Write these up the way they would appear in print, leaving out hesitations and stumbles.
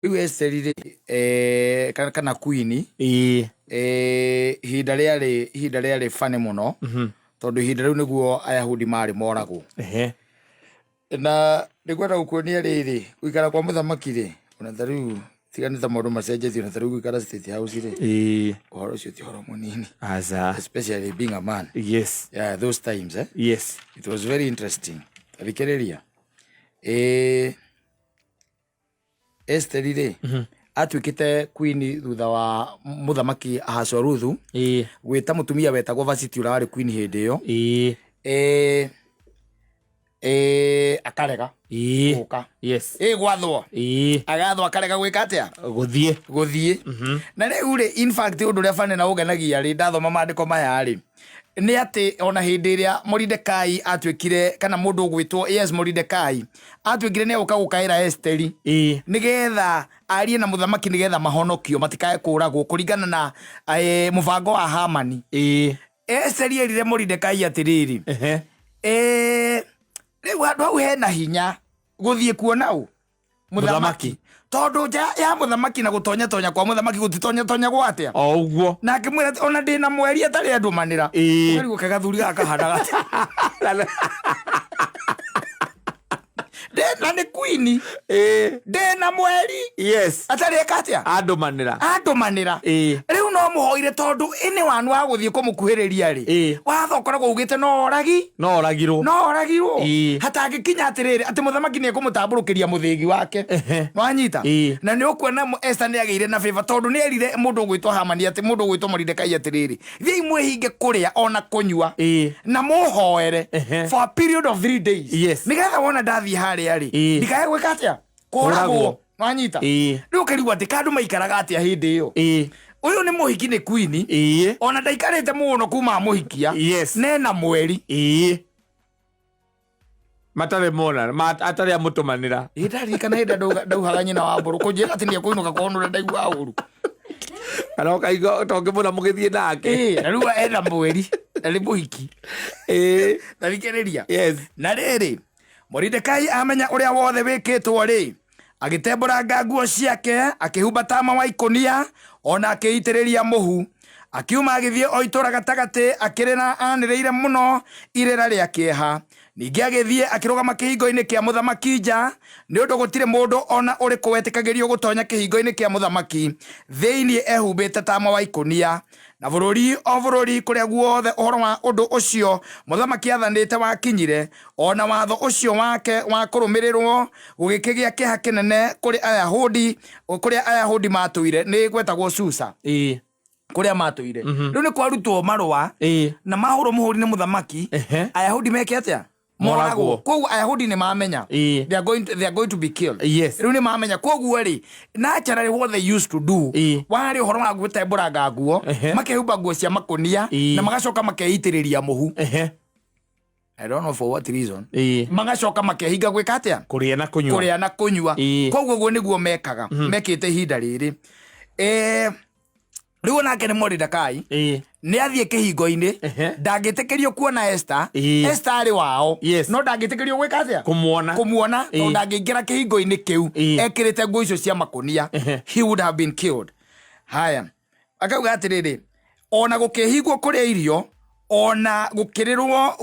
Riu Esteri kana Queen hinda rĩarĩ fane muno tondu hinda rĩu nĩguo Ayahudi mari moragwo na nĩngwenda gũkuonia rĩrĩ gũikara kwa mũthamaki rĩ ona tarĩu tigani ta maũndũ macenjetie na tarĩu gũikara State House rĩ ũhoro ũcio ti ũhoro mũnini especially being a man. Yes. Yeah, those times Yes. It was very interesting. Thikĩrĩria Esteri rĩ atuĩkĩte Queen thutha wa mũthamaki Ahasueruthu gwĩta mũtumia wetagwo Vashti ũrĩa warĩ Queen hĩndĩ ĩyo akarega gũka gwathwo agathwo akarega gwĩka atĩa gũthiĩ na rĩu rĩ in fact ũndũ ũrĩa bane na ũgenagia rĩ ndathoma maandĩko maya rĩ nĩ atĩ ona hĩndĩ ĩrĩa Mordekai atuĩkire kana mũndũ ũgwĩtwo Mordekai atuĩkire nĩ agũka gũkaĩra Esteri nĩgetha arie na mũthamaki nĩgetha mahonokio matikae kũragwo kũringana na mũbango wa Hamani. Esteri erire Mordekai atĩrĩrĩ rĩu andũ hau hena hinya gũthiĩ kuona ũ mũthamaki tondu nja ya mũthamaki na gũtonya kwa mũthamaki gũtitonya gwa atĩa o ũguo na akĩmwĩra ona ndĩ na mweri atarĩ andũmanĩra ũkarigwo kagathuri gakahanda na nĩ Queen ndĩ na mweri atarĩ eka atĩa andũmanĩra rĩu no mũhoire tondu ĩnĩ wanu wa gũthiĩ kũmũkuhĩrĩria rĩ watho ũkoragwo ugĩte no oragirwo hatangĩkinya atĩrĩrĩ atĩ mũthamaki nĩ ekũmũtambũrũkĩria mũthĩgi wake wanyita na nĩ ũkuona Esther nĩ agĩire na favor tondu nĩ erire mũndũ ũgwĩtwo Hamani atĩ mũndũ ũgwĩtwo Mordekai atĩrĩrĩ thiĩ mwĩhinge kũrĩa ona kũnyua na mũhoere for a period of 3 days nĩgetha wona ndathiĩ harĩa rĩ ndikae gwĩka atĩa kũragwo wanyita rĩu ũkarigwo atĩ kandũ maikaraga atĩa hĩndĩ ĩyo ũyũ nĩ mũhiki nĩ Queen ona ndaikarĩte mũno kuma mũhikia nena mweri matarĩ mona atarĩ amũtũmanĩra ndarikana hĩndĩ ndauhaga nyina wa mbũrũ kũnjĩra atĩ nĩ ekũinũka kũhonũra ndaigua ũru kana ũkaigua tonge mũna mũgĩthiĩ nake na rĩu ena mweri na nĩ mũhiki na thikĩrĩria na rĩrĩ Mordekai amenya ũrĩa wothe wĩkĩtwo rĩ agĩtembũranga nguo ciake akĩhumba tama wa ikonia ona akĩitĩrĩria mũhu akiuma agĩthiĩ o itũra gatagatĩ akĩrĩra anĩrĩire mũno irĩra rĩa kĩeha ningĩ agĩthiĩ akĩrũgama kĩhingo-inĩ kĩa mũthamaki nja nĩ ũndũ gũtirĩ mũndũ ona ũrĩkũ wetĩkagĩrio gũtonya kĩhingo-inĩ kĩa mũthamaki thĩinĩ ehumbĩte tama wa ikonia na bũrũri o bũrũri kũrĩa guothe ũhoro wa ũndũ ũcio mũthamaki athanĩte wakinyire ona watho ũcio wake wa kũrũmĩrĩrwo gũgĩkĩgĩa kĩeha kĩnene kũrĩa Ayahudi matũire nĩ gwetagwo Susa kũrĩa matũire rĩu nĩ kwarutwo marũa na mahũrwo mũhũri nĩ mũthamaki Ayahudi meke atĩa moragwo koguo Ayahudi nĩ mamenya they are going to be killed rĩu nĩ mamenya koguo rĩ naturally what they used to do warĩ ũhoro wa gũtembũranga nguo makehumba nguo cia makonia na magacoka makeitĩrĩria mũhu I don't know for what reason magacoka makehinga gwĩka atĩa kũrĩa na kũnyua koguo guo nĩguo mekaga mekĩte ihinda rĩrĩ rĩu nake nĩ Mordekai nĩ athiĩ kĩhingo-inĩ ndangĩtĩkĩrio kuona Esther arĩ wao no ndangĩtĩkĩrio gwĩka atĩa kũmuona tondũ ndangĩingĩra kĩhingo-inĩ kĩu ekĩrĩte nguo icio cia makonia he would have been killed. Haya akauga atĩrĩrĩ ona gũkĩhingwo kũrĩa irio ona gũkĩrĩrwo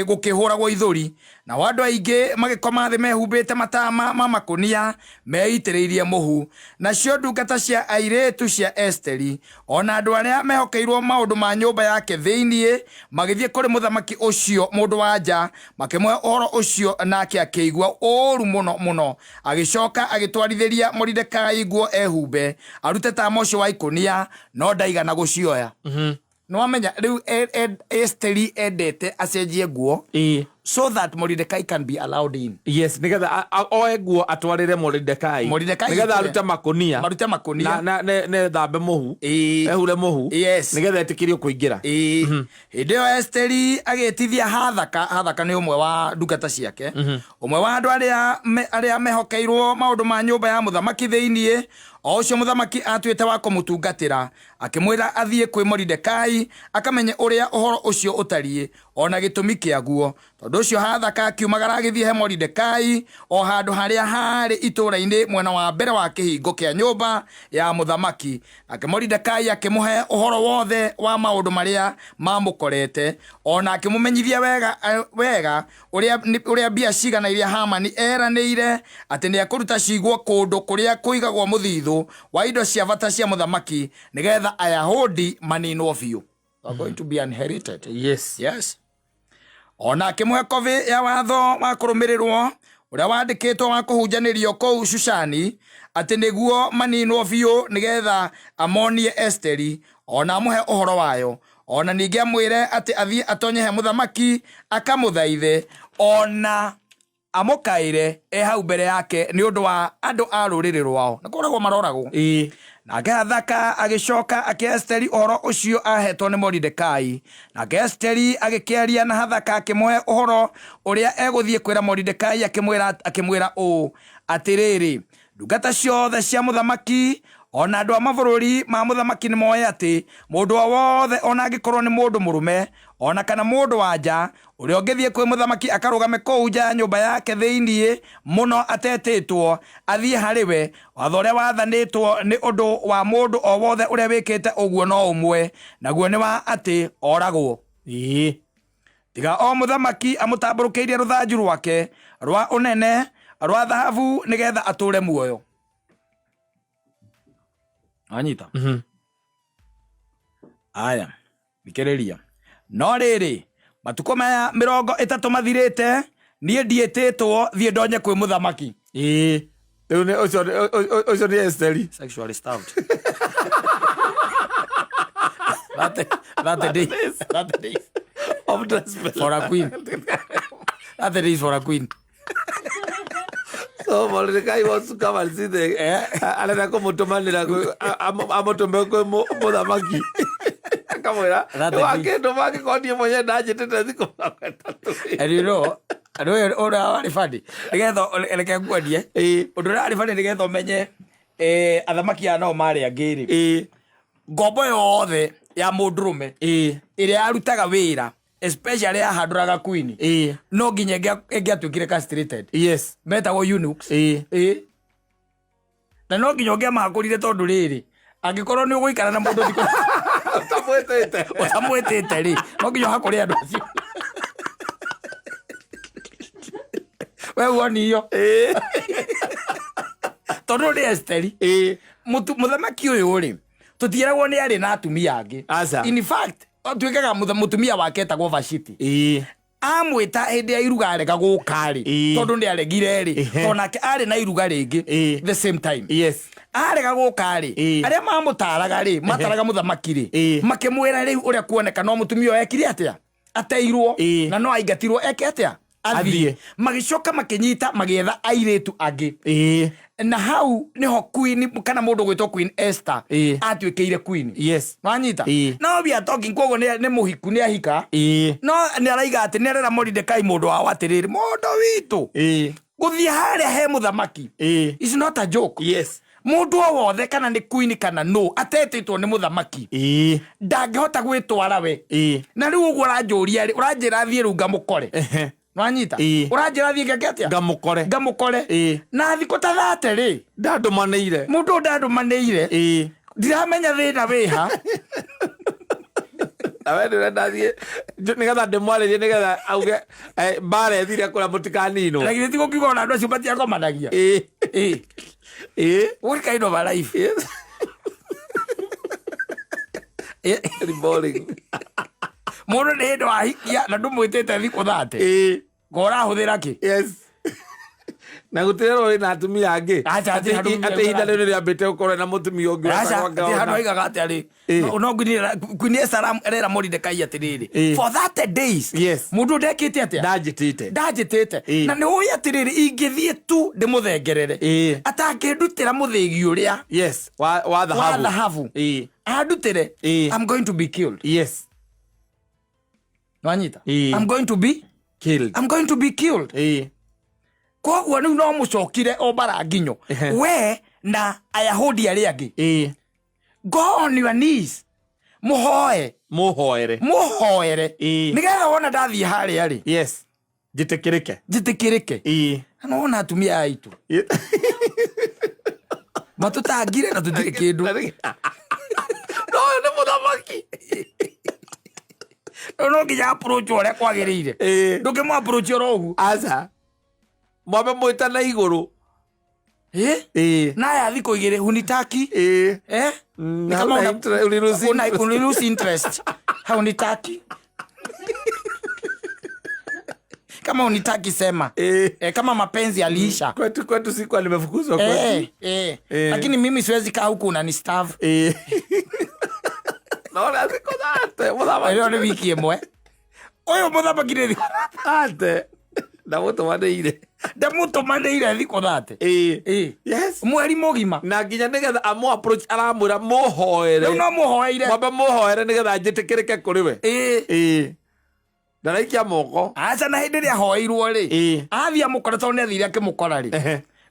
gũkĩhũragwo ithũri na andũ aingĩ magĩkoma thĩ mehumbĩte matama ma makonia meitĩrĩirie mũhu nacio ndungata cia airĩtu cia Esteri ona andũ arĩa mehokeirwo maũndũ ma nyũmba yake thĩinĩ magĩthiĩ kũrĩ mũthamaki ũcio mũndũ wa nja makĩmũhe ũhoro ũcio nake akĩigua ũũru mũno agĩcoka agĩtwarithĩria Mordekai nguo ehumbe arute tama ũcio wa ikonia no ndaigana gũcioya no amenya rĩu Esteri endete acenjie nguo so that Mordekai can be allowed in. Nĩgetha oe nguo atwarĩre Mordekai nĩgetha arute makonia na ne thambe mũhu ehure mũhu nĩgetha etĩkĩrio kũingĩra hĩndĩ ĩyo Esteri agĩtithia Hathaka nĩ ũmwe wa ndungata ciake ũmwe wa andũ arĩa mehokeirwo maũndũ ma nyũmba ya mũthamaki thĩinĩ o ucio muthamaki atuite wa kumutungatira akimwira athie kwi Mordekai akamenye uria uhoro ucio utariĩ ona gitumi kiaguo. Tondu ucio Hathaka akiumagara agithie he Mordekai o handu haria hari itura-ini mwena wa mbere wa kihingo kia nyumba ya muthamaki. Nake Mordekai akimuhe uhoro wothe wa maundu maria mamukorete ona akimumenyithia wega uria mbia cigana iria Hamani eraniire ati ni akuruta cigwo kundu kuria kuigagwo muthithu wa indo cia bata cia muthamaki nigetha Ayahudi maninwo biu. Are going to be inherited. Yes. Ona akimuhe kovi ya watho wa kurumirirwo uria wandikitwo wa kuhunjanirio kou Shushani ati niguo maninwo biu nigetha amonie Esteri ona amuhe uhoro wayo. Ona ningi amwire ati athie atonye he muthamaki akamuthaithe ona amukaire hau mbere yake ni undu wa andu a ruriri rwao na koragwo maroragwo. Nake Hathaka agicoka akiesteri uhoro ucio ahetwo ni Mordekai. Nake Esteri agikiaria na Hathaka akimuhe uhoro uria eguthie kwira Mordekai akimwira atiriri ndungata ciothe cia muthamaki ona andu a mabũrũri ma muthamaki ni moe ati mundu wothe ona angikorwo ni mundu murume ona kana mundu wa nja uria ungithie kwi muthamaki akarugame kou nja nyumba yake thiini muno atetitwo athie hariwe watho uria wathanitwo ni undu wa mundu o wothe uria wikite uguo no umwe naguo ni wa ati oragwo. Tiga o muthamaki amutamburukiirie ruthanju rwake rwa unene rwa thahabu nigetha ature muoyo. Anyita. Aya mikiriria no riri matuko maya 30 mathirite nie ndietitwo thie ndonye kwi muthamaki. Riu ni ucio ni Esteri sexually starved. That days of despair for a queen. That days for a queen. So Mordekai wants to come and see the anataka kumutumanira amutume kwa muthamaki akamwira wakendo wake kodi mwenye ndaje tete ziko tatu. And you know ora wali fadi nigetho eleke ngwadie undu rari fadi nigetho menye athamaki anao mari angiri ngombo yothe ya mundurume iria arutaga wira especially handuraga queen no nginya engiatwikire castrated metagwo eunuchs na no nginya ngiamahakũrire tondu riri angikorwo ni uguikara na mundu thiko utamwetete ri no nginya hakũri andu acio we woniyo tondu ni Esteri muthamaki uyu ri tutieragwo ni ari na atumia angi. In fact twikaga mutumia wake etagwo Vashiti amwita hindi ya iruga arega gukari tondu ndi aregire ri tonake ari na iruga ringi the same time arega gukari aria mamutaraga ri mataraga muthamaki ri makimwira ri uria kuoneka no mutumia ekire atia ateirwo na no aingatirwo eke atia athie magicoka makinyita magietha airitu angi na hau niho queen kana mundu gwitwo Queen Esther atwikeire queen. Wanyita no we are talking kogo ni muhiku ni ahika no ni araiga ati ni arera Mordekai mundu wa atiriri mundu witu guthie haria he muthamaki is not a joke. Mundu wothe kana ni queen kana no atetitwo ni muthamaki ndangihota gwitwara we na riu uguo uranjira thie ru ngamukore Wanyita uranjira thie ngaketia ngamukore na thiko ta thate ri ndandumaneire mundu ndandumaneire ndiramenya thina wiha awe ndenda thie nigetha ndimwaririe nigetha auge mbara ethire kuria mutikanino lakini tiko kiuga na andu acio matiakomanagia what kind of a life boring mundu ni hindu ahikia na ndumwitite thiko thate ngora huthira ki na gutirero ri na atumia angi ati hinda riu ri ambite ukorwe na mutumia ungi ati hano igaga ati ari no ngwinira Queen Esther erera Mordekai atiriri for that days mundu ndekite atia ndajitite na ni uyu atiriri ingithie tu ndimuthengerere atangindutira muthigi uria wa thahabu andutire I'm going to be killed. Wanyita I'm going to be killed koguo ni no mucokire o baranginyo we na Ayahudi aria angi go on your knees muhoere nigetha wona ndathie haria ari yes jitikirike no wona atumia aitu matutangire na tutire kindu no ne muthamaki no nginya approach ore kwagirire nduke mu approach orogu aza mwabe mwita na iguru na ya thiko igire hunitaki ni kama una lose interest haunitaki kama unitaki sema kama mapenzi aliisha kwetu siku alimefukuzwa kwetu lakini mimi siwezi kaa huku unanistave naona ziko date mudhamaki leo ni wiki imwe oyo mudhamaki ni ate ndamutumanire thiko date yes mweri mugima na nginya nigetha amu approach aramwira muhoere no muhoere mwaba muhoere nigetha njitikirike kuri we ndaraikia moko aca na hindi ria hoeirwo ri athia mukoretwo ne thire akimukora ri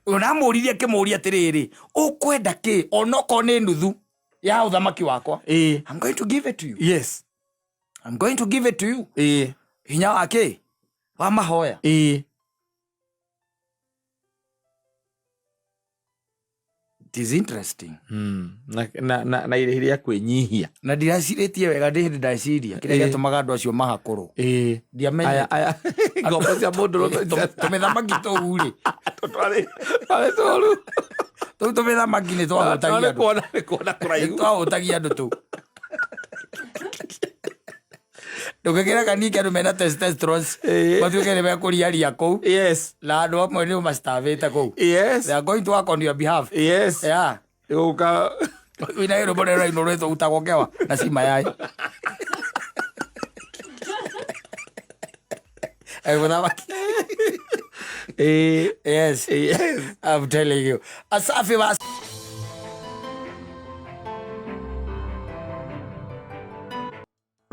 unamuririe akimuria atiriri ukwenda ki onoko ni nuthu ya uthamaki wakwa I'm going to give it to you. Yes, I'm going to give it to you. Hinya wake wa mahoya it is interesting. Na irehiria kwinyihia na ndiraciritie wega ndi ndaciria kire gatumaga andu acio mahakuru ndiamenya aya ngombo cia mundu tumethamaki tuuri toru tumethamaki ni twahutagia kuona kuraihu twahutagia andu tu ndugekera kaniki andu mena testosterone matuike ni mekuriaria kou na andu amwe ni mastavite kou they are going to work on your behalf uka wina iro bore rai no reto utagokewa na sima yai muthamaki yes I'm telling you asafi was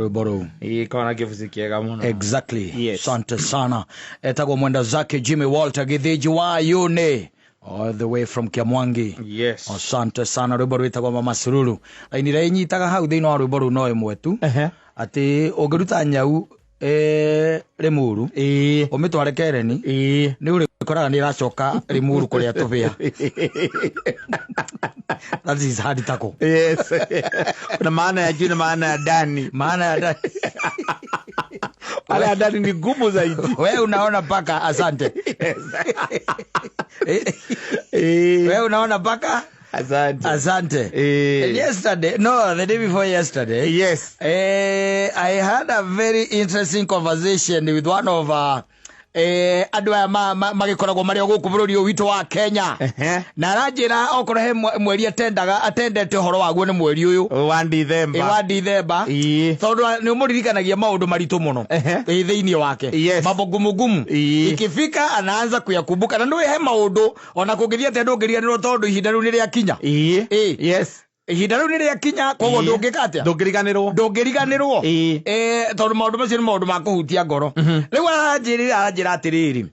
Boro kona kifusi kiega muno exactly asante sana etagwo mwenda zake Jimmy Walter Githiji wa Yune all the way from Kiamwangi asante sana Rwiboro etagwo Mama Sururu aini rai nyitaga hau thini wa Rwiboro no imwe tu ati ungiruta nyau Rimuru umitware Kereni ni urikoraga ni racoka Rimuru kuria tubia that is hard tako kuna maana ya juu na maana ya ndani wale ya ndani ni gumu zaidi wewe unaona paka asante wewe unaona paka Asante. Yesterday, no, the day before yesterday. I had a very interesting conversation with one of andu aya magikoragwo mari guku bururi witu wa Kenya na aranjira okoro he mweri atendete horo waguo ni mweri uyu wa December tondu ni umuririkanagia maundu maritu muno thiini wake mambo gumu ikifika anaanza kuyakumbuka na nduwe he maundu ona kungithia te ndungirianirwo tondu ihinda riu ni ria kinya ihinda riu ni ria kinya koguo ndungikatia ndungiriganirwo tondu maundu macio ni maundu ma kuhutia ngoro riu aranjira atiriri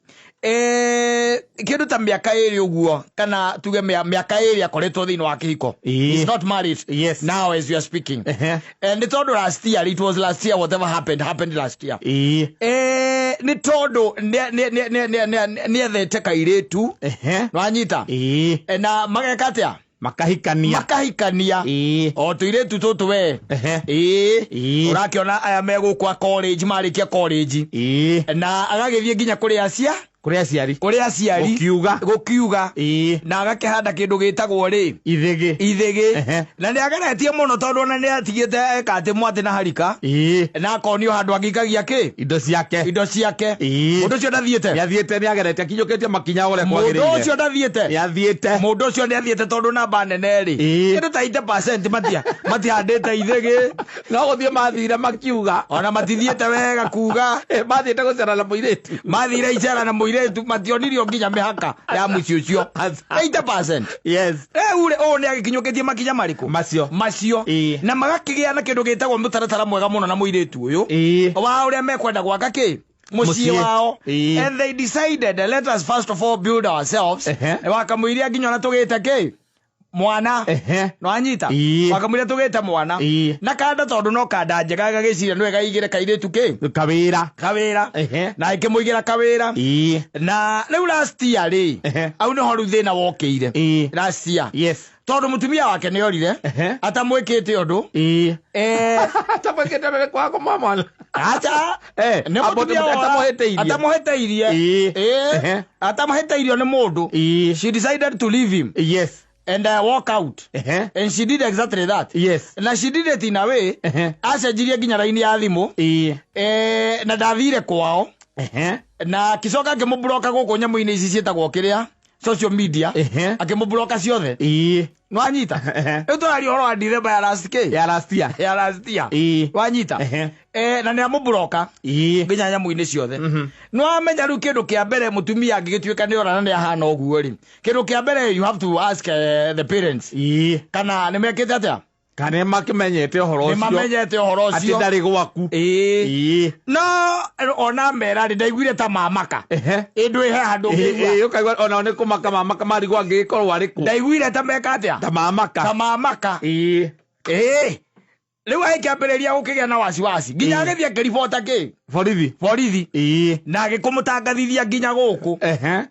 kindu ta miaka iri uguo kana tuge miaka iri akoretwo thiini wa kihiko he's not married now as you are speaking and tondu last year it was last year whatever happened last year ni tondu ni ethete kairitu nwanyita na magekatia makahikania o tuiretu tutu we urakiona aya megukwa college marikia college na agagithie nginya kuria aciari gukiuga na agakihanda kindu gitagwo ri ithigi na ni ageretie muno tondu ona ni atigite ekate mwati na harika na akonio handu angikagia ki indo ciake mundu cio ndathiete ni agerete akinyukitie makinya ore kwagirire mundu cio ndathiete mundu cio ni athiete tondu namba nene ri kindu ta 80% matihandite ithigi no guthie mathire makiuga ona matithiete wega kuga mathiete gucera na muiretu mathire icera na muiretu mationirio nginya mihaka ya muci ucio 80% ure ni agikinyukitie makinya mariku macio na magakigia na kindu gitagwo mutaratara mwega muno na muiretu uyu wa uria mekwenda gwaka ki muci wao and they decided let us first of all build ourselves wakamuiria nginya na tugite ki mwana no anyita wakamwira tugeta mwana na kanda tondu no kanda njega gagiciria no gaigire kairitu ki kawira na ikimuigira kawira na riu last year ri au ni horu thina wokire last year tondu mutumia wake ni orire atamwikite undu atamwikite kwa mama acha ne mutumia atamuheteirie atamuheteirio ni mundu she decided to leave him and walk out and she did exactly that na she did it in a way acenjirie nginya raini ya thimu na ndathire kwao na kicoka ngimubloka guku nyamu-ini ici cietagwo kiria social media akimubloka ciothe no anyita riu turari horo wa December ya last year wanyita na ni amubloka nginya nyamu-ini ciothe no amenya riu kindu kia mbere mutumia angigituika ni orana ni ahana oguo ri kindu kia mbere you have to ask the parents kana nimekite atia kana makimenyete uhoro ucio nimamenyete uhoro ucio ati ndari gwaku no ona mera ri ndaiguire ta mamaka indu ihe handu ukaigua ona ne kumaka mamaka mari gwa ngikorwo ari ku ndaiguire ta meka atia ta mamaka riu aikiambiriria gukigia na wasiwasi nginya agithia akiribota ki borithi na agikumutangathithia nginya guku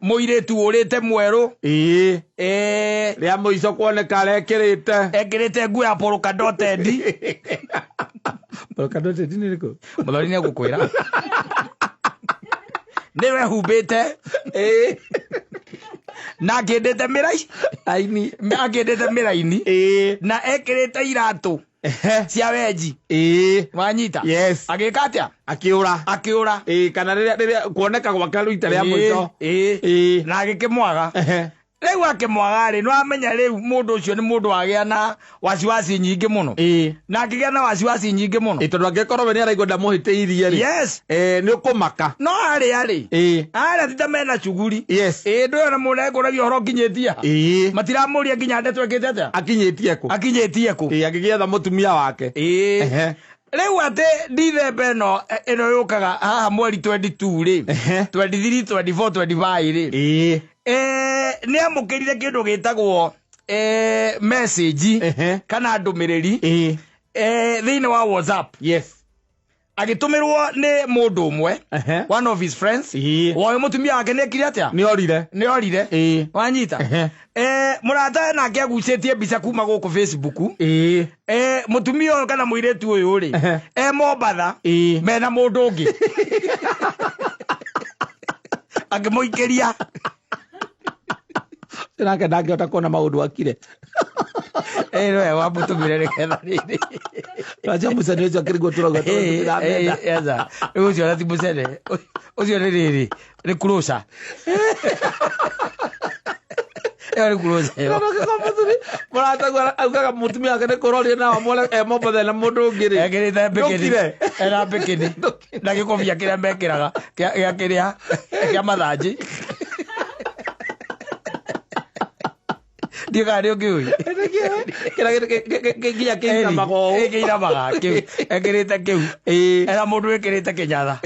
muiritu urite mweru ria muico kuoneka ekirite nguo ya polka dotted ni riko muthoni ni gukwira niwe humbite na akindite miraini na ekirite iratu cia wenji wanyita agika atia akiura kana riria kuoneka gwaka ruita ria muico na agikimwaga riu akimwaga ri no amenya riu mundu ucio ni mundu agia na wasiwasi nyingi muno na akigia na wasiwasi nyingi muno tondu angikorwo ni araigua ndamuhiteirie ri ni ukumaka no ari tita mena chuguri ndu na mundu ekuragia horo nginyitia matiramuria nginya ndeto ekite atia akinyitie ku agigia tha mutumia wake riu ati December ino yukaga haha mweri 22 ri 23 24 25 ri ni amukirire kindu gitagwo message kana ndumiriri thiini wa WhatsApp agitumirwo ni mundu umwe one of his friends wa mutumia wake ni ekire atia ni orire wanyita murata nake agucetie mbica kuma guku Facebook mutumia kana muiretu uyu ri Mombatha mena mundu ungi akimuikiria nake ndangihota kuona maundu akire no wamutumire reketha riri acha musene ucio akirigwo turoga ucio na ti musene ucio ni riri ni closer ni closer murata augaga mutumia wake ni kuroria na amole Mombatha na mundu ungi ri ekirite mbikini na gikobia kiria mekiraga gia kiria kia mathanji diga rio kiu kira keiramaga kiu ekirite kiu era mundu ekirite kinyatha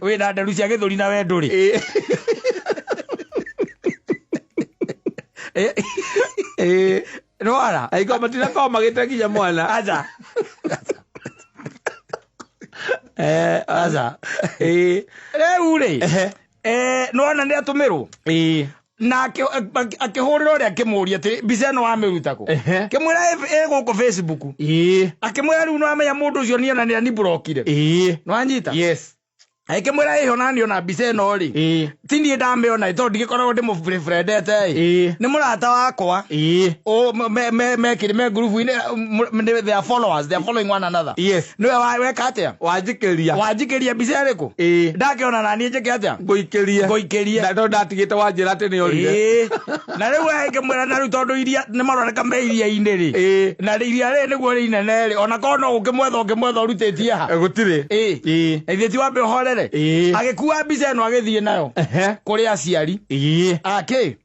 wina nderu cia githuri na we nduri no ara aiko matina ko magite kinya mwana aja uri no na ndi atumirwo na akihurira uria akimuria ati mbica ino wamiruta ku kimwira guku Facebook akimwira riu no amenya mundu ucio ni onania ni blokire no anyita aikimwira iho nani ona mbica ino ri tindie ndamiona tondu ndigikoragwo ndimufriendete ni murata wakwa mekire me group ine their followers they are following one another niwe weka atia wanjikiria mbica iriku ndakiona nani njike atia ngoikirie ndo ndatigite wanjira ati ni orire na riu aikimwira na riu tondu iria ni maroneka me iria-ini ri na iria ri niguo ri inene ri ona kono ukimwetha urutitie ha gutiri ithiti wambe uhorere agikua mbica ino agithie nayo kuri aciari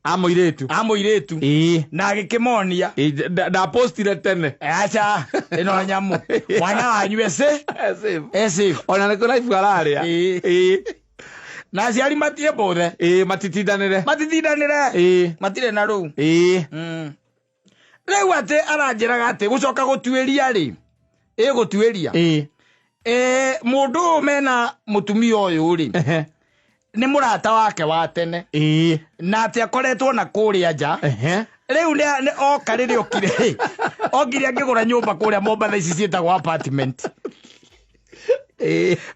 amuiritu na agikimonia ndapostire tene acha ino nyamu mwana wanyu ese ona niko live araria na aciari matie bothe matitindanire matire na ru Rĩu atĩ aranjĩraga atĩ gũcoka gũtuĩria rĩ. Gũtuĩria. Mũndũ mena mũtumia ũyũ rĩ. Nĩ mũrata wake wa tene. Na atĩ akoretwo na kũrĩa nja. Rĩu nĩ oka rĩrĩ okire. Okire akĩgũra nyũmba kũrĩa Mombasa ici ciĩtagwo apartment.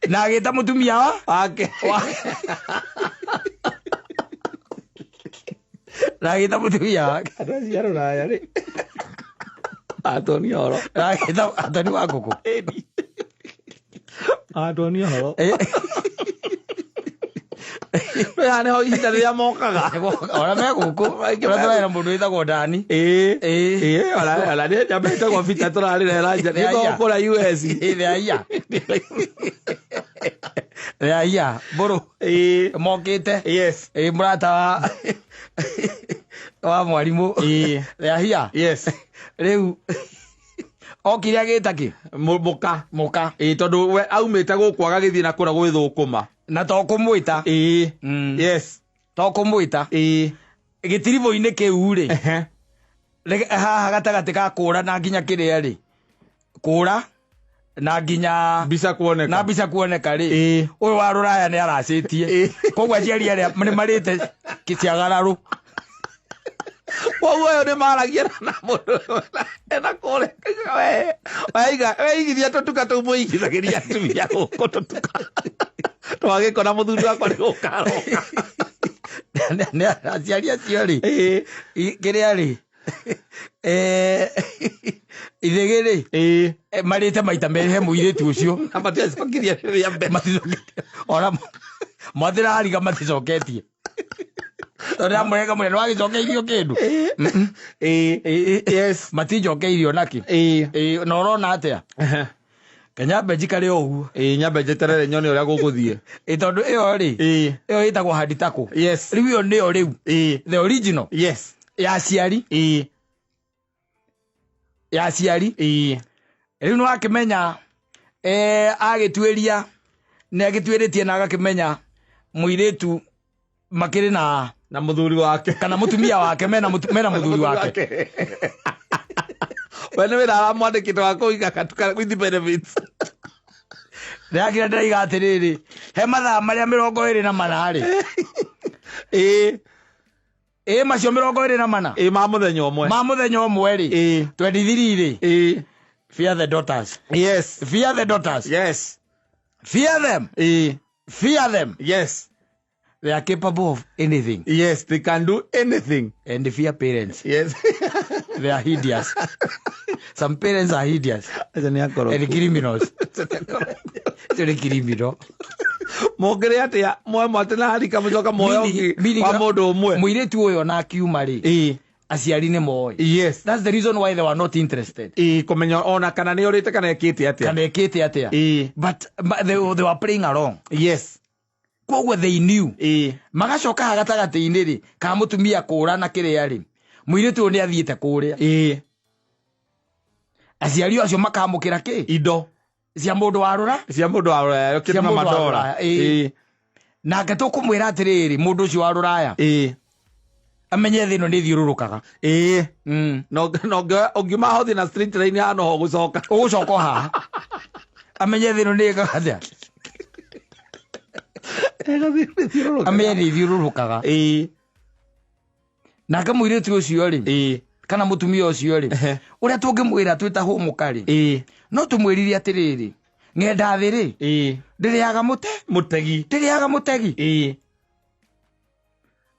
Na agĩta mũtumia wake. Na agĩta mũtumia wake. Andũ araya rĩ. Atoni horo. Na agĩta Atoni wa ngũkũ. Atoni horo. Yani ho ihinda rĩrĩa mokaga. Ona me gũkũ. Tũrera mũndũ wĩtagwo Dani. Ona nĩ nyambe ĩtagwo Vita tũrarĩrehera nja. Nĩ gũkũra US. Rĩaiya. Mbũrũ. Mokĩte. Yes. Mũrata wa mwarimũ. Rĩaiya. Yes. Rĩu okire agĩta kĩ? Mũka. Tondũ we aumĩte gũkũ agagĩthiĩ na kũrĩa gwĩthũkũma. Na to kũmwĩta. Yes. To kũmwĩta. Gĩtiribũ-inĩ kĩu rĩ. Haha gatagatĩ ka kũra na nginya kĩrĩa rĩ. Kũra na nginya mbica kuoneka. Na mbica kuoneka rĩ. Ũyũ wa rũraya nĩ aracĩtie. Koguo aciari arĩa nĩ marĩte kĩciagararũ. Woguo nĩ maragia na mũndũ ena kũrĩa we. Weigithia tũtuka tũu mũigithagĩria atumia gũkũ tũtuka. Twagĩkona mũthuri wakwa nĩ gũkaroka. Nĩ aciari acio rĩ. Kĩrĩa rĩ. Ithĩgĩ rĩ. Marĩte maita merĩ mũirĩtu ũcio. Na matiacokirie rĩrĩa mbere. Ona mathĩrahariga maticoketie. Tondũ amũrega mũnene wagĩcokeirio kĩndũ. Yes. Matinjokeirio nakĩ. Na ũrona atĩa. Nyambe njikare ũguo. Nyambe njeterere nyone ũrĩa gũgũthiĩ. Tondũ ĩyo rĩ. Ĩyo ĩtagwo hard tackle. Yes. Rĩu ĩyo nĩyo rĩu. The original. Yes. Ya aciari. Ya aciari. Rĩu nĩ wakĩmenya agĩtuĩria nĩ agĩtuĩrĩtie na agakĩmenya mũirĩtu makĩrĩ na mũthuri wake kana mũtumia wake mena mũthuri wake. We nĩ wĩra aramwandĩkĩte wa kũiga katuka with benefits. Ndĩrakĩra ndĩraiga atĩrĩrĩ, he mathaa marĩa 24 rĩ. Macio 24 ma mũthenya ũmwe. Ma mũthenya ũmwe rĩ. 23 rĩ. Fear the daughters. Yes. Fear the daughters. Yes. Fear them. Fear them. Yes. They are capable of anything. Yes, they can do anything. And fear parents. Yes. They are hideous. Some parents are hideous. And criminals. They're criminal. Mogere atia mwe mwatena harika mucoka moyo wa mundu umwe. Muiretu uyo na akiuma ri. Aciari nĩ moĩ. Yes. That's the reason why they were not interested. Kumenya ona kana nĩ orite kana ekĩte atia. Kana ekĩte atia. But they were playing along. Yes. Koguo they knew. Magacoka gatagatĩ-inĩ rĩ ka mũtumia kũra na kĩrĩa rĩ. Mũirĩtu ũyũ nĩ athiĩte kũrĩa. Aciari acio makamũkĩra kĩ? Indo cia mũndũ wa rũra. Cia mũndũ wa rũraya kĩrĩma madora. Nake tũkũmwĩra atĩrĩrĩ mũndũ ũcio wa rũraya. Amenye thĩ ĩno nĩ thiũrũrũkaga. No ũngiuma hothi na street line hano ho gũcoka. Ũgũcoka haha. Amenye thĩ ĩno nĩ ĩkaga atĩa. Amenye nĩ thiũrũrũkaga. Nake mũirĩtu ũcio rĩ. Kana mũtumia ũcio rĩ. Ũrĩa tũngĩmwĩra twĩta hũmũka rĩ. No tũmwĩrire atĩrĩrĩ. Ng'enda thĩ rĩ. Ndĩrĩaga mũtegi. Ndĩrĩaga mũtegi.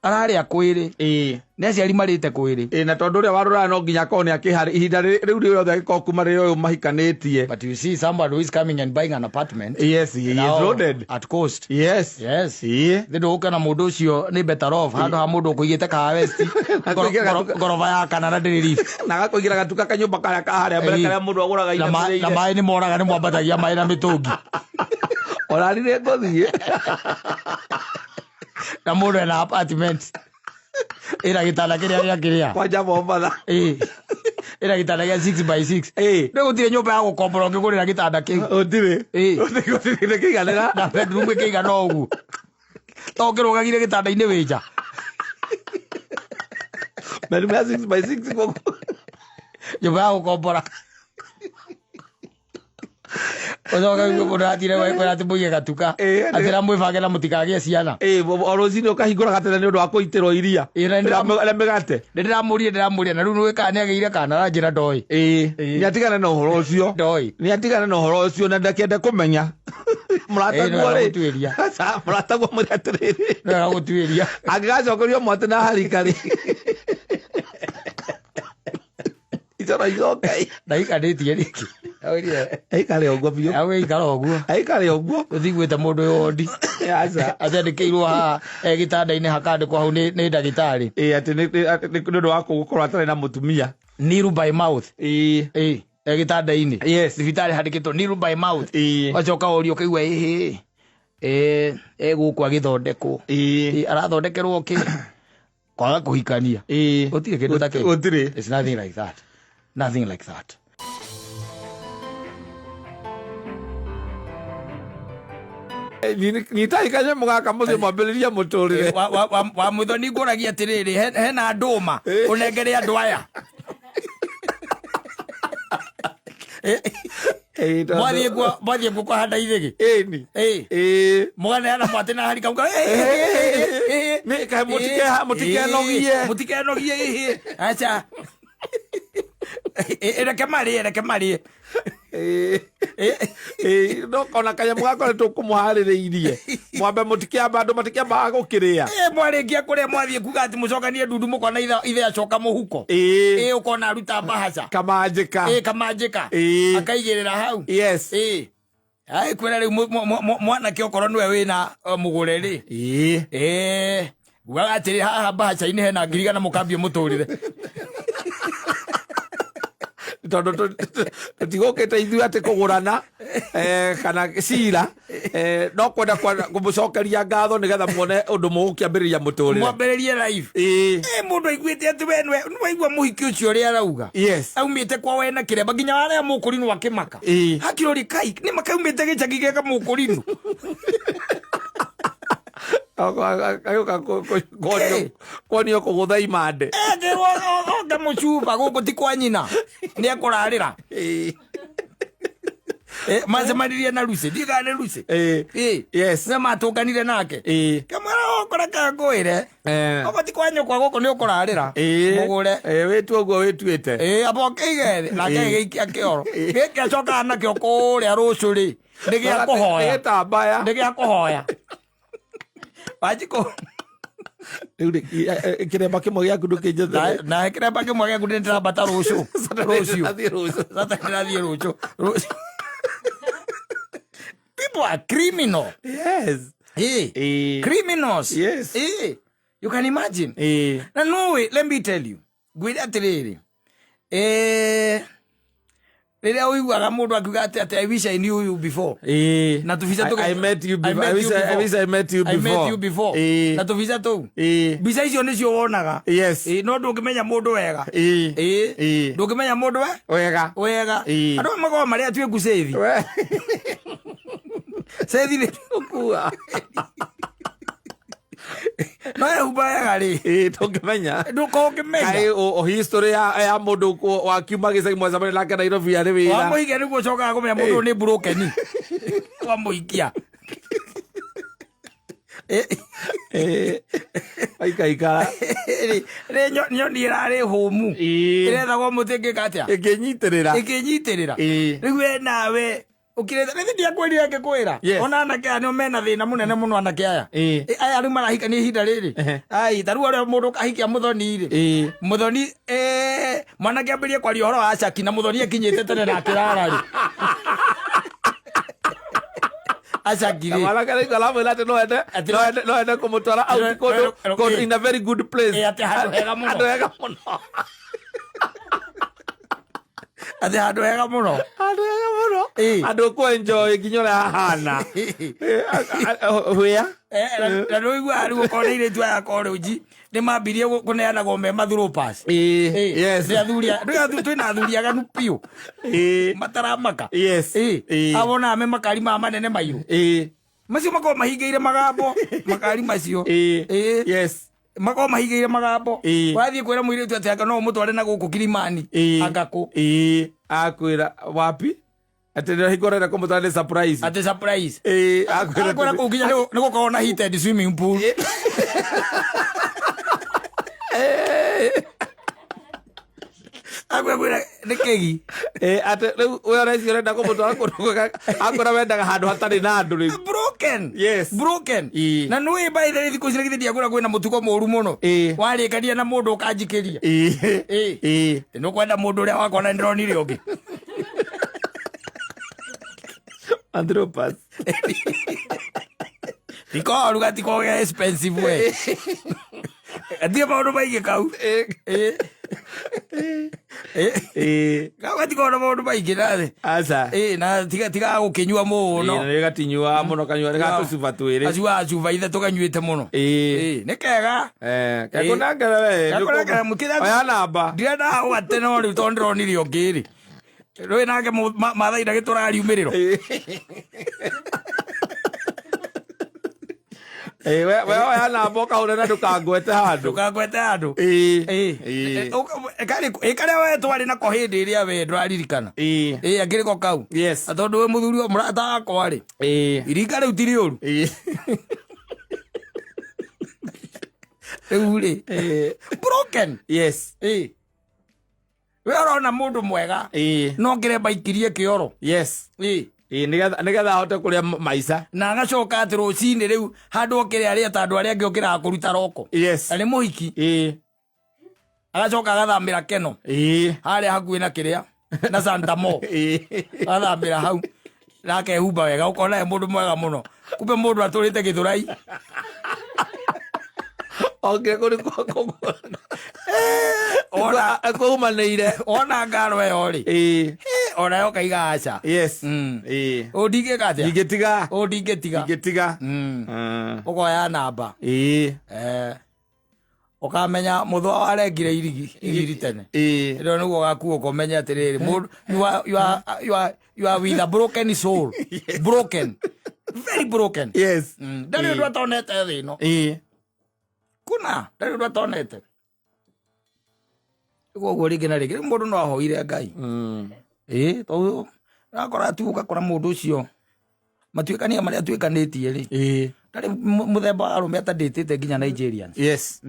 Ararĩa kwĩrĩ. Nĩ aciari marĩte kwĩrĩ. Na tondũ ũrĩa wa rũraya no nginya akorwo nĩ akĩharĩ ihinda rĩu rĩothe agĩkorwo kuma rĩrĩa ũyũ mahikanĩtie. But you see somebody who is coming and buying an apartment. Yes, he is loaded. At cost. Yes. Yes. Ndũka na mũndũ ũcio nĩ better off handũ ha mũndũ ũkũigĩte ka west. Ngoroba ya kana na ndĩrĩ lift. Na agakũigĩra gatuka kanyũmba karĩa kaharĩa mbere karĩa mũndũ agũraga ina mbere. Na maĩ nĩ moraga nĩ mwambatagia maĩ na mĩtũngi. Orarire ngũthiĩ. Na mũndũ ena apartment. Ĩra gĩtanda kĩrĩa kwanja Mombasa. Ĩra gĩtanda gĩa 6x6. Rĩu gũtirĩ nyũmba ya gũkombora ũngĩgũrĩra gĩtanda kĩu. Gũtirĩ. Gũtirĩ kĩiganĩra. Na bedroom ĩkĩigana ũguo. To ũkĩrũgagire gĩtanda-inĩ wĩ nja. Bedroom ya 6x6 gũkũ. Nyumba ya gukombora. Ozoga ngubura atire wa kwa atibuye gatuka. Atira mwibange na mutikagie ciana. Orozini ukahingura gatene ni undu wa kuitiro iria. Ile megate. Ndiramuria na riu nwe kana ageire kana ranjira ndoi. Ni atigana na uhoro ucio. Ndoi. Ni atigana na uhoro ucio na ndakenda kumenya. Muratagwo ri. Sasa muratagwo muri atiriri. Na gutwiria. Angigacokerio mwate na harikari. Itara izokai. Ndaikanitie riki. Aikare oguo biũ. Awe ikara oguo. Aikare oguo. Uthigwete mundu yondi. Aca. Athendekirwo ha gitanda-ini hakandikwo hau ni ndagitari. Ati ni ndu wa gukorwo atari na mutumia. Needle by mouth. Gitanda-ini. Yes. Thibitari handikitwo needle by mouth. Wacoka urio kaigua guku agithondekwo. Arathondekerwo ki kwaga kuhikania. Gutire kindu ta kiu. It's nothing like that. Nothing like that. Ni tai kanya mugaka muthi mwambiriria muturire. Wa muthoni nguragia atiriri hena nduma unengere andu aya. Mwathie kwa handa ithigi. Ni. Mwana ana mwate na harika uga. Ni kai mutike nogie. Acha. Reke marie. No kona kanya mugakore tukumuhaririirie. Mwambe mutikiamba andu matikiamba gukiria. Mwaringia kuria mwathie kuga ati mucokanie ndundu mukona ithe acoka muhuko. Ukona aruta bahaca. Kamanjika. Kamanjika. Akaigirira hau. Yes. Ai kwera riu mwana ki okorwo niwe wina mugure ri. Guaga atiri haha bahaca-ini hena ngirigana mukambie muturire. Tondu tigukite ithuĩ ati kugurana kana cira no kwenda kumucokeria ngatho nigetha muone undu mugukiambiriria muturire mwambiririe live mundu aiguite ati we nwaigua muhiki ucio ria arauga aumite kwa we na kiremba nginya aria mukurinu akimaka hakirori kai ni makaumite gicagi geka mukurinu konio kugutha imande mucuba guku ti kwa nyina ni akurarira macemanirie na Lucy ndigane Lucy yes na matukanire nake kamara okora kangwire obati kwa nyokwa guku ni ukurarira mugure witu oguo wituite abokeigere nake giikia kioro giki acoka nakio kuria rucu ri ndigia kuhoya gitambaya ndigia kuhoya wajiko kiremba kimwe giaku ndukinjethera na kiremba kimwe giaku ndirabata rucu ndirathie rucu people are criminal. Yes. Criminals. Yes. You can imagine. Na no way, let me tell you. Gwira atiriri. Rĩrĩa ũiguaga mũndũ akiuga ati I wish I knew you before. Na tũbica tũu. I met you before. I wish I met you before. Na tũbica tũu. Bica icio nĩcio wonaga. Yes. No ndũngĩmenya mũndũ wega. Ndũngĩmenya mũndũ wega. Andũ makoragwo marĩ atuĩ ngucĩthi. Cethi nĩ ũkua. No ehumbaga ri tungimenya ndukongimenya kai o history ya mundu wa kiuma gicagi mwazamani nake Nairobi ari wira wa muhikia niguo cokaga kumenya mundu ni broken wa muhikia aikaikara nyoni irari humu irethagwo mutingika atia ikinyitirira riu we nawe ukireta ni ndia kweli yake kwira ona anake anyo mena thina munene muno anake aya aya riu marahika ni ihinda riri ai taru ore mundu kahikia muthoni ri muthoni mwanake ambirie kwaria horo wa Shaki na muthoni akinyite tene na kirara ri Ashaki ri mwanake ri kalamu late no ende kumutwara out in a very good place ati handu hega muno ati handu hega muno andu ku enjoy nginyora hahana huya na rũigua arigo kone ile tu ya kore uji ni mambirie kuneana gome mathuro pass yes athuria twina athuria ganu piu mataramaka yes abona ame makari ma manene mairu macio mako mahingeire magambo makari macio yes Mako mahigeire magambo. Wathie kwira muiritu ati aka no mutware na guku Kilimani. Agaku. Akwira wapi? Ati ndio hikora na kumutware surprise. Ati surprise. Akwira kuginya ni gukorona heated swimming pool. Akwira nekegi. Ate we ora isi ora kumutwara kuruka akora wendaga handu hatari na andu ri. Broken. Yes. Broken. Na nui by the thiku cire githia kura kwina mutuko moru muno. Warikania na mundu ukanjikiria. No kwenda mundu uria wakona ndronire ungi. Andropas. Tiko ruga tiko expensive we. Adia maundu maingi kau. Kawa tiko na maundu maingi nathi. Asa. Na tiga gukinyua muno. Ni gatinyua muno kanyua ga tucuba twiri. Acuba cuba ithe tukanyuite muno. Ni kega. Kakunangara we. Kakunangara mukira. Oya namba. Ndirenda gwate no riu tondronire ungiri. Rwe nake mathai na giturari umiriro. We oya namba ukaurena ndukangwete handu. Ndukangwete handu. Kare we twari nako hindi iria we nduraririkana. Angiriko kau. Yes. Tondu we muthuri murata wakwa ri. Irika riu tiri uru. Riu ri. Broken. Yes. We orona mundu mwega. No ngire baikirie kioro. Yes. Nigetha ahote kuria maica na agacoka ati rucini riu handu okire aria ta andu aria angi okira kuruta roko. Yes. Ari muhiki. Agacoka agathamira Keno. Haria hakuhi na kiria na Santa Mo. Agathamira hau nake humba wega ukona mundu mwega muno. Kumbe mundu aturite Githurai. Okay, kuri kwa ona akumanire ona ngaro yo ri ona yo kaiga acha. Yes. Odike katia igetiga igetiga ukoya namba ukamenya muthwa arengire irigi tene ndo niguo gaku ukomenya atiriri you are with a broken soul. Broken, very broken. Yes. Ndari ndo atonete thino kuna ndari ndo atonete guo rigi na rigi mundu no ahoire Ngai. To nakora tu ukakora mundu ucio matuikania maria tuikanitie ri ndari muthemba arume atanditite nginya Nigerians. Yes.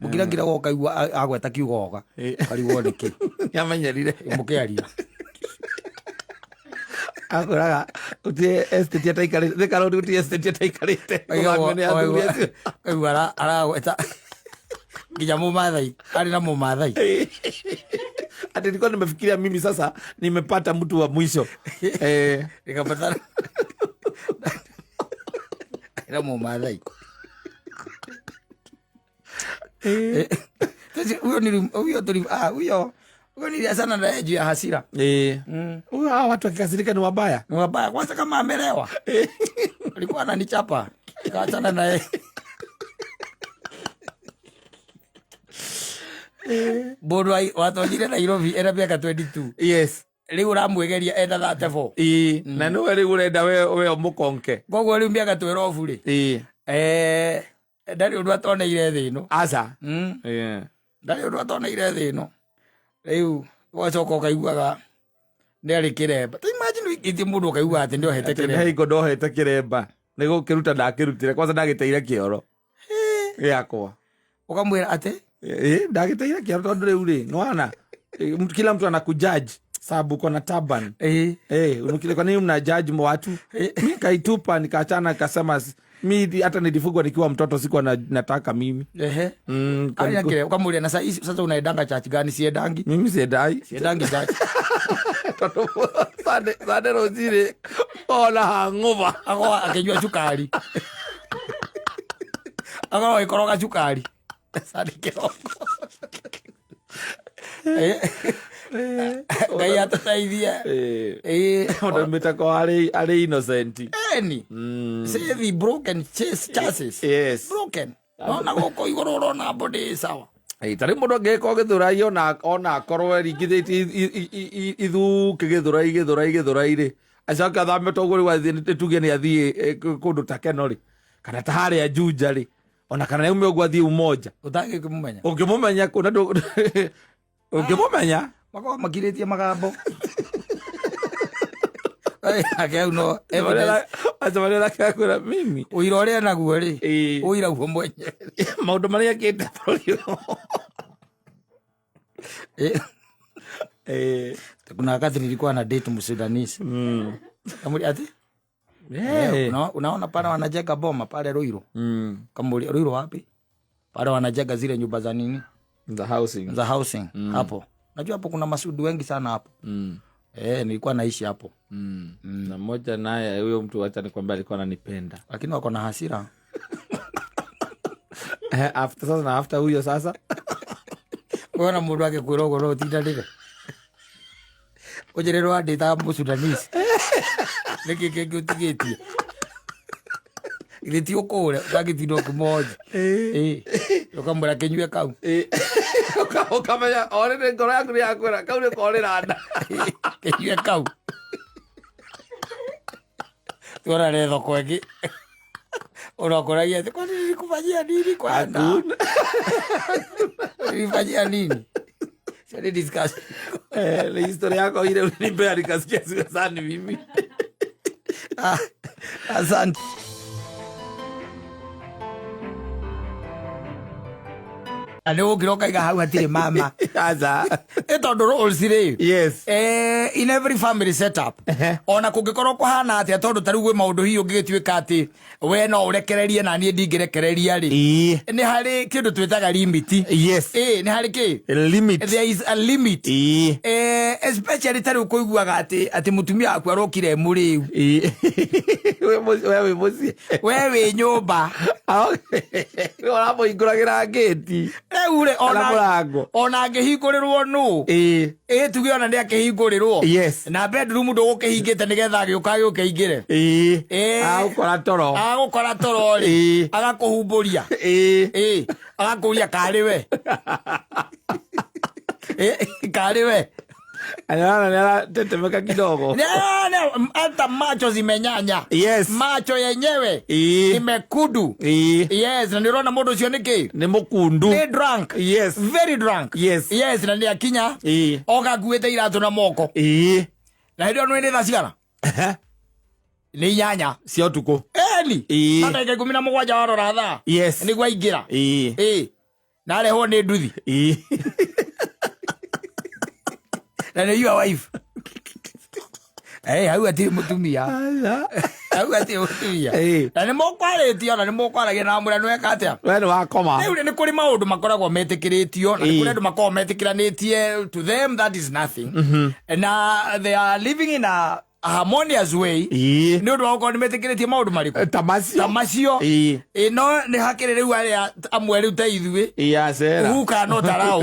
Mugira gokaigua agweta kiugoga karigwo niki yamenyerire mukiaria akoraga utie estate taikari de karo utie estate taikarite ngwamene athuria kaigua aragweta nginya mumathai ari na mumathai ati nilikuwa nimefikiria mimi sasa nimepata mtu wa mwisho nikapata na mumathai. Huyo ni sana na juu ya hasira. Huyo watu wakikasirika ni wabaya. Ni wabaya kwanza kama amelewa. Alikuwa ananichapa. Kaachana na yeye. Bodo watu wajire Nairobi era miaka 22. Yes. Riu ramwegeria enda 34. Na no riu urenda we mukonke. Gogo riu miaka 12 ri. Ndari undu atoneire thino. Aca. Ndari undu atoneire thino. Riu wacoka ukaiguaga ni ari kiremba. To imagine wikiti mundu ukaigua ati ndio hete kiremba. Hei godo hete kiremba. Nego kiruta ndakirutire kwanza ndagiteire kioro. Yakwa. Ukamwira ati ndagiteire kioro tondu riu ri nwana kila mtu anakujudge sababu kona taban. Unukile kwa nini mnajudge watu? Mimi kaitupa nikaachana nikasema mimi hata nilifugwa nikiwa mtoto sikuwa nataka mimi. Aya kile ukamulia na sasa unaendanga church gani? Siedangi. Mimi siedangi church. Toto sade rozire ola hangover akwa akijua chukari. Akwa ikoroga chukari. Sade kiroko. Ngai atataithia. Ndo metako ale innocent. Any. Say the broken chances. Yes. Broken. Ona goko igoro rona body sawa. Tari mundu ngeko githurai ona akorwo ringithiti ithu githurai ri acoka thame toguri wathi tuge ni athie kundu ta Keno ri kana ta haria Juja ri ona kana yume ogwathi umoja utake kumumenya ukimumenya kuna ukimumenya mako makiritie magambo akau no azamanela kakura mimi uirore naguo ri uira guo mwenye maundu maria kite kuna wakati nilikuwa na date Msudanisi kamuri ati unaona pale wanajenga boma pale Ruiru kamuri Ruiru wapi pale wanajenga zile nyumba za nini za housing hapo najua hapo kuna Masudi wengi sana hapo nilikuwa naishi hapo na mmoja naye huyo mtu acha nikwambia alikuwa ananipenda lakini wako na hasira after huyo sasa wana mundu wake kurogo ro tindandika ojerero ande ta Msudanisi niki utigetie ile tio kore ndagitino kimoja ukamwira kinywe kau ukamenya ore ngoro yangu ni yakwira kau ni korera nda kinywe kau tora le thoko eki unakoragia kwa nini kufanyia nini kwanza nifanyia nini sasa discuss ile historia yako ile ulinipea nikasikia sana mimi asante Alo kiroka iga hau hatire mama aza etondo roles ri yes in every family setup ona kungikorwo kuhana atia tondu tari gwe maundu hiyo ngigituika ati we no urekererie na nie ndingirekereria ri ni hari kindu twitaga limit yes ni hari ki limit there is a limit especially tari kuiguaga ati mutumia akwa rokire muri wewe nyumba ora moinguragira gate ure ona ngihingũrĩrwo nu tuge ona ndia kihingũrĩrwo yes na bedroom ndũgũkĩhingĩte nĩgetha gĩũka gĩũkĩingĩre agũkora toro ri agakũhumbũria agakũria karĩ we karĩ we ana tetemeka kidogo hata macho zimenyanya yes macho yenyewe imekudu yes na nirona modo sio niki ni mukundu ni drunk yes very drunk yes na ni akinya oga guete iratu na moko na ndio no ni thaciana ni nyanya sio tuko ni hata ke 17 warora tha yes ni gwaingira na leho ni nduthi na ni your wife hau ati mutumia hau ati mutumia na ni mokwaritio na ni mokwaragia na mura nweka atia we ni wakoma riu ni kuri maundu makoragwo metikiritio na kuri andu makoragwo metikiranitie to them that is nothing and they are living in a harmonious way ni undu wako ni metikiritie maundu mariku tamasio no ni hakire riu aria amwe riu ta ithui who cannot allow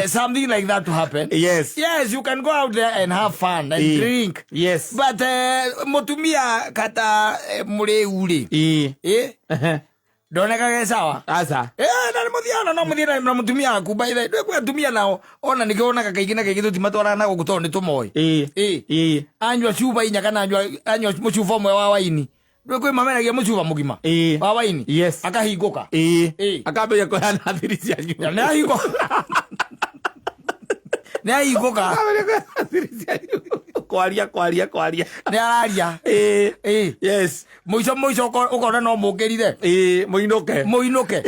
something like that to happen yes you can go out there and have fun and drink yes but mutumia kata muri uri doneka ge sawa asa na muthiana no muthina na mutumia akuba ile ndwe tumia nao ona nikiona kaingina kaingito timatwara na gukutonde tumoi anywa chuba inya kana anywa muchufa mwe wa waini ndwe kwe mameragia muchufa mugima wa waini yes akahinguka akabe ko yana thiri cia nyu na hinguka na hinguka kwaria ni araria yes muico ukona no mukirire muinuke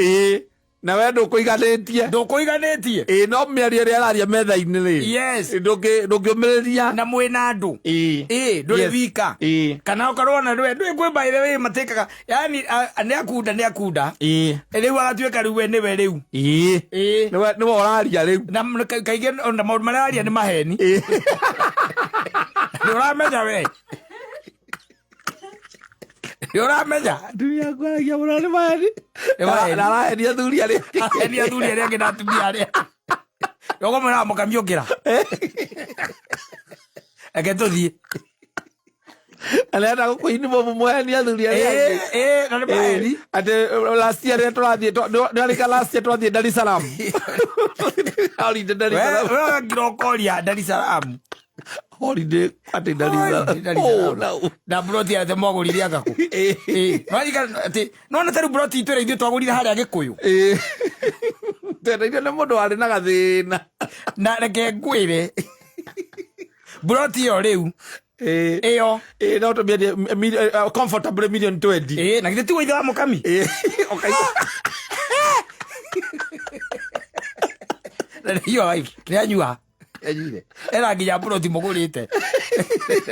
na we ndukuiganitie no miario ria araria metha-ini ri yes ndungiumiriria na mwina andu nduri vika kana ukarwo na ndwe kwe by the way matekaga yani ni akunda riu agatuika riu we niwe riu niwe oraria riu na kaige na maundu mararia ni maheni uramenya we uramenya dunia kwaragia muno ni maheni arahenia thuri aria ngina atumia aria yogo mwana mukamiukira eke tuthie arenda gukuini mo mumuhenia thuri aria na ni maheni ati last year turathie ndarika last year turathie Dar es Salaam wewe ngirokoria Dar es Salaam holiday kwatindariza no na broti ate mogurire agaku no na taru broti itwere ithu twagurire haria Gikuyu tena nä må ndå warä na gathä na reke ngwire broti yo riu iyo no tå miendie comfortable million 20 na githä tigwo ithe wa Mũkami hiyo wife nä anyua era nginya broti må gå rä te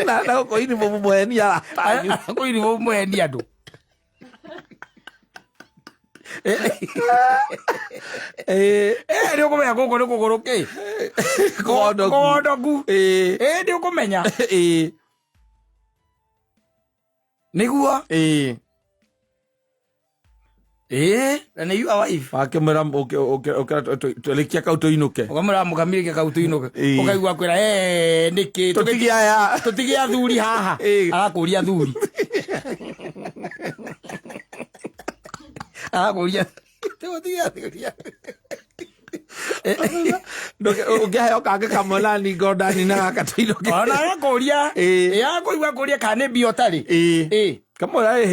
na gå kå ini må mwenia gå ini må mwenia andå nä å kå menya gå kå nä kå gå rå kä kondoku nä å kå menya nä guo na nä yua wife akä mä ra twä kia kau tå inå ke å kamå ra må kamä rä kau tå inå ke å kaigua kwä ra nä kä tå tigä athuri haha arakå ria athuri arakå ũngĩheo kangĩ kamwe na ni ngondani na gaka tũinũ ona agakũria agakũigua kũria kana nĩ mbia ũtarĩ kamwe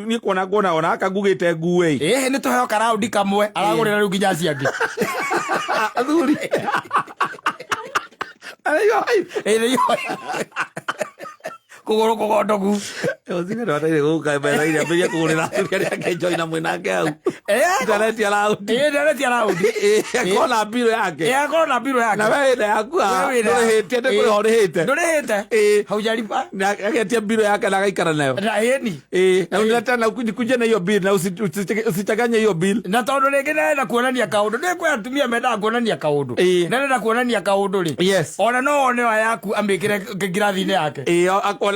niĩ kuona ona gaka ngugĩte nguĩ nĩ tũheo karaundi kamwe aragũrĩra rĩu nginya ciangĩ athuri kũgũrũ kũgondoku ũthigare wataire gũka mbere mbere kũgũrĩra athuri arĩa angĩ joina mwĩnake hau ndareti araundi akona mbiro yake na we hĩndĩ yaku ndũrĩhĩtie nĩ kũrĩho ũrĩhĩte hau jariba agetia mbiro yake na agaikara nayo na unileta na kunje na hiyo bill na usichanganye hiyo bill na tondũ rĩngĩ nenda kuonania kaũndũ nĩ kwĩ atumia mendaga kuonania kaũndũ nenda kuonania kaũndũ rĩ ona no one wa yaku amĩkĩre ngirathi-inĩ yake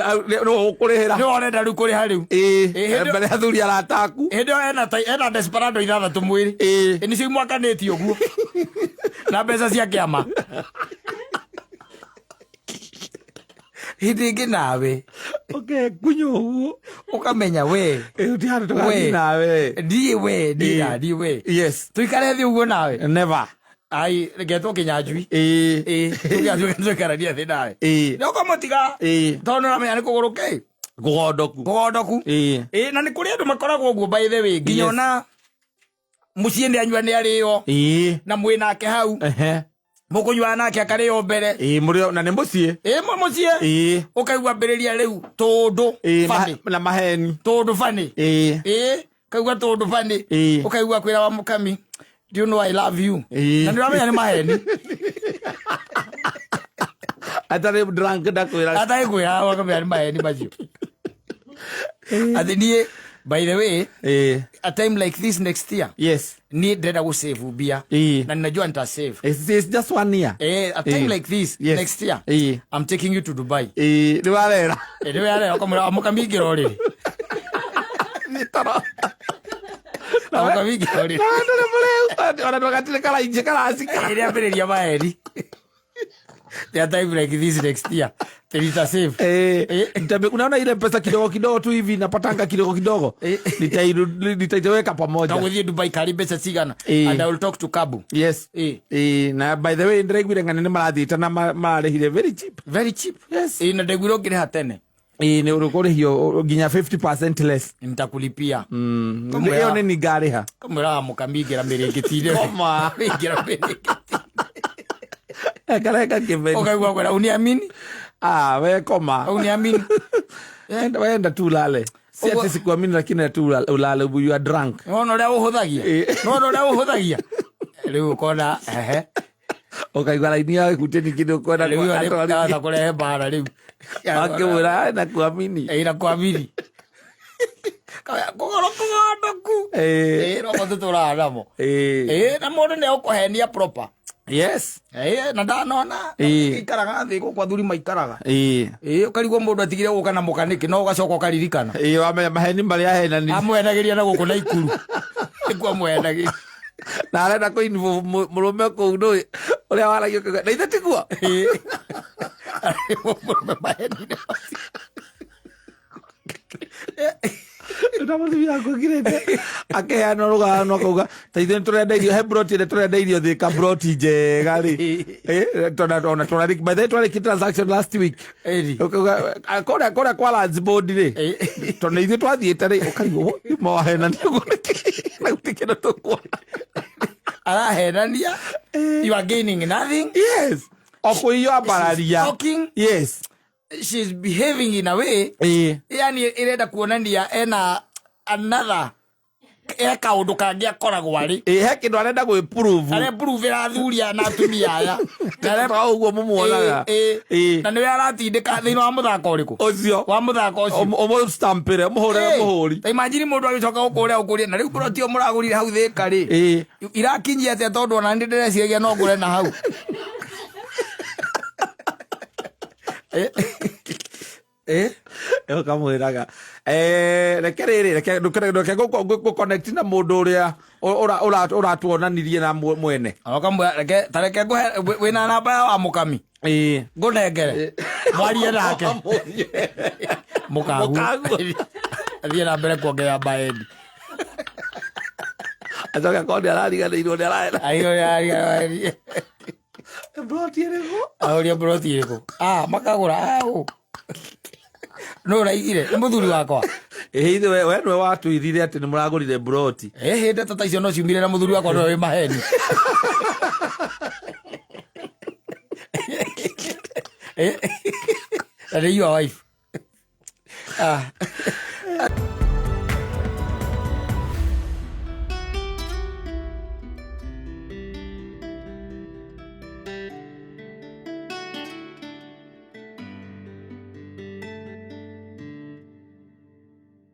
ũkũrĩhĩra nĩ wonenda rĩu kũrĩha rĩu mbere athuri arataku hĩndĩ ĩyo ena desperado 6 mwĩrĩ nĩcio imwakanĩtie ũguo na mbeca cia kĩama hĩndĩ ĩngĩ nawe ngunyũ ũguo ũkamenya we ndiĩ we tũikare thĩ ũguo nawe never ai getwo kinyanjui tuikarania thĩ nawe nĩ ũkamũtiga tondũ nĩũramenya nĩ kũgũrũ kĩ kũgondoku na nĩ kũrĩ andũ makoragwo ũguo by the way nginya ona mũciĩ nĩ anyua nĩ arĩo na mwĩ nake hau mũkũnyuaga nake akarĩo mbere na nĩ mũciĩ mũciĩ ũkaigua mbĩrĩria rĩu tũndũ na maheni tũndũ bani kaigua tũndũ bani ũkaigua kwĩra wa Mũkami do you know I love you na nĩũramenya nĩ maheni atarĩ drunk ndakwĩra kwĩra wakamenya nĩ maheni macio athi niĩ by the way a time like this next year niĩ ndĩrenda gũsave mbia na ninajua nitasave it's just 1 year a time like this next year I'm taking you to Dubai nĩ warera ũkamwĩra Mũkami ingĩra ũrĩrĩ ona ndũgatire karainje karacika ĩrĩa ambĩrĩria maheni a time like this next year unaona ile pesa kidogo kidogo tu hivi napatanga kidogo kidogo nitaitaweka pamoja gũthiĩ Dubai kari mbeca cigana and I will talk to Kabu na by the way ndĩraiguire ng'ana nĩ marathiĩte na mararĩhire very cheap na ndaiguire ũngĩrĩha tene nĩ ũrĩkũrĩhio nginya 50% less nitakulipia ĩyo nĩ ningarĩha kamwĩra Mũkami ingĩra mĩrĩngĩti-inĩ ingĩra mĩrĩngĩti kareka kĩmeni ũkaigua kwĩra uniamini we koma uniamini wenda tu ulale si ati sikuamini lakini tu ulale you are drunk nona ũrĩa ũhũthagia rĩu ũkona ũkaigua laini ya gĩkuteni kidogo ũkona rĩu kũrehe mbara rĩu akĩmwĩra nakuamini kũgũrũ kũgondoku no tũtũraga namo na mũndũ nĩ ũkũhenia proper na ndanona ikaraga thĩ gũkũ athuri maikaraga ũkarigwo mũndũ atigire gũka na mũkanĩki no ũgacoka ũkaririkana wamenya maheni marĩa ahenani amwenagĩria na gũkũ na ikuru nĩkuo amwenagĩria na arenda kũ mũrũme kũu ndũĩ ũrĩa waragio na ithe tiguo mũrũme maheni na muthuri wako girete akeana rugano kuga taithe turenda irio he broti ile turenda irio thika broti njega ri tona by the way transaction last week akora kwa lands board ri tona ithe twathiete ri ukaigo mo hena ni na utikira tukwa arahenania you are gaining nothing. Yes, okuiyo abararia. Yes, she's behaving in a way yani irenda kuonania ena another kaundu kangi akoragwo ari he kindu arenda gwĩprove athuria na atumia aya ta uguo mumuonaga na niwe aratindika thiini wa muthako uriku ucio wa muthako ucio omo stampere muhurire muhuri imagine mundu agicoka gukuria na riu burotio muragurire hau thika ri irakinyia atia tondu ona ndi ndireciria no ngure na hau kamwiraga reke gå connect na mundu uria uratuonanirie na mwene reke wina namba ya wa mukami ngunengere mwarie nake mukagu athie na mbere kuongerera baendi acoke korwo nä arariganäirwo nä araena auria broti iriku makagura no raigire nĩ mũthuri wakwa ithe we nĩwe watwĩrire atĩ nĩ mũragũrire broti ndeto ta icio no ciumire na mũthuri wakwa nĩwe wĩ maheni and your wife